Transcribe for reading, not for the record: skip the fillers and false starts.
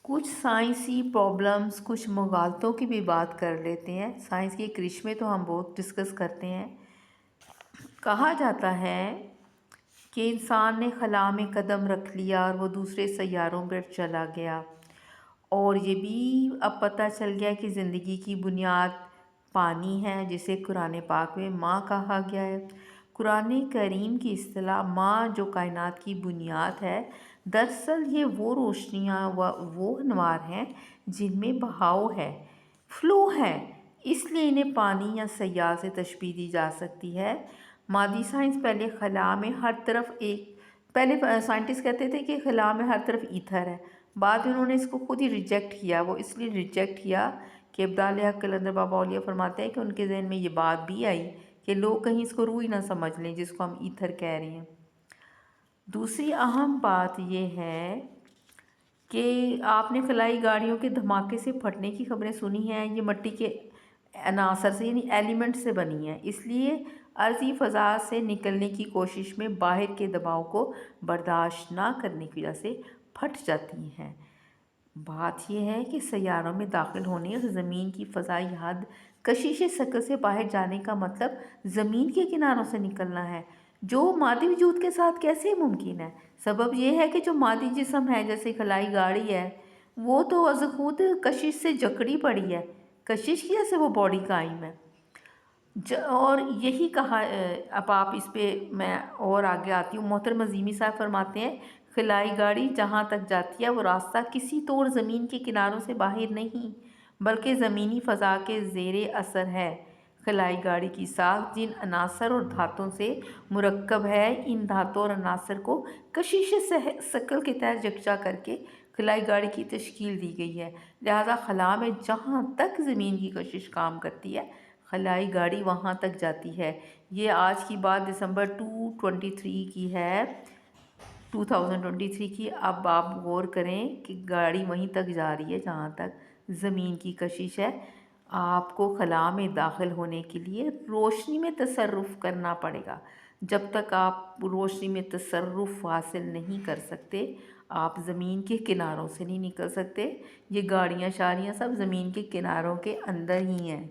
کچھ سائنسی پرابلمس، کچھ مغالطوں کی بھی بات کر لیتے ہیں۔ سائنس کے کرشمے تو ہم بہت ڈسکس کرتے ہیں۔ کہا جاتا ہے کہ انسان نے خلا میں قدم رکھ لیا اور وہ دوسرے سیاروں پر چلا گیا، اور یہ بھی اب پتہ چل گیا کہ زندگی کی بنیاد پانی ہے، جسے قرآن پاک میں ماں کہا گیا ہے۔ قرآن کریم کی اصطلاح ماں جو کائنات کی بنیاد ہے، دراصل یہ وہ روشنیاں وہ انوار ہیں جن میں بہاؤ ہے، فلو ہے، اس لیے انہیں پانی یا سیال سے تشبیہ دی جا سکتی ہے۔ مادی سائنس پہلے سائنٹسٹ کہتے تھے کہ خلا میں ہر طرف ایتھر ہے، بعد میں انہوں نے اس کو خود ہی ریجیکٹ کیا۔ وہ اس لیے ریجیکٹ کیا کہ ابدال حق قلندر بابا اولیاء فرماتے ہیں کہ ان کے ذہن میں یہ بات بھی آئی کہ لوگ کہیں اس کو روح ہی نہ سمجھ لیں جس کو ہم ایتھر کہہ رہے ہیں۔ دوسری اہم بات یہ ہے کہ آپ نے خلائی گاڑیوں کے دھماکے سے پھٹنے کی خبریں سنی ہیں۔ یہ مٹی کے عناصر سے یعنی ایلیمنٹ سے بنی ہیں، اس لیے ارضی فضا سے نکلنے کی کوشش میں باہر کے دباؤ کو برداشت نہ کرنے کی وجہ سے پھٹ جاتی ہیں۔ بات یہ ہے کہ سیاروں میں داخل ہونے اور زمین کی فضائی حد کشش ثقل سے باہر جانے کا مطلب زمین کے کناروں سے نکلنا ہے، جو مادی وجود کے ساتھ کیسے ممکن ہے؟ سبب یہ ہے کہ جو مادی جسم ہے، جیسے خلائی گاڑی ہے، وہ تو از خود کشش سے جکڑی پڑی ہے، کشش کی وجہ سے وہ باڈی قائم ہے۔ اور یہی کہا، اب آپ اس پہ میں اور آگے آتی ہوں۔ محترم عظیمی صاحب فرماتے ہیں خلائی گاڑی جہاں تک جاتی ہے وہ راستہ کسی طور زمین کے کناروں سے باہر نہیں بلکہ زمینی فضا کے زیر اثر ہے۔ خلائی گاڑی کی ساخت جن عناصر اور دھاتوں سے مرکب ہے، ان دھاتوں اور عناصر کو کشش ثقل کے تحت یکجا کر کے خلائی گاڑی کی تشکیل دی گئی ہے۔ لہذا خلا میں جہاں تک زمین کی کشش کام کرتی ہے، خلائی گاڑی وہاں تک جاتی ہے۔ یہ آج کی بات دسمبر 2023 کی ہے، 2023 کی۔ اب آپ غور کریں کہ گاڑی وہیں تک جا رہی ہے جہاں تک زمین کی کشش ہے۔ آپ کو خلا میں داخل ہونے کے لیے روشنی میں تصرف کرنا پڑے گا۔ جب تک آپ روشنی میں تصرف حاصل نہیں کر سکتے، آپ زمین کے کناروں سے نہیں نکل سکتے۔ یہ گاڑیاں شاڑیاں سب زمین کے کناروں کے اندر ہی ہیں۔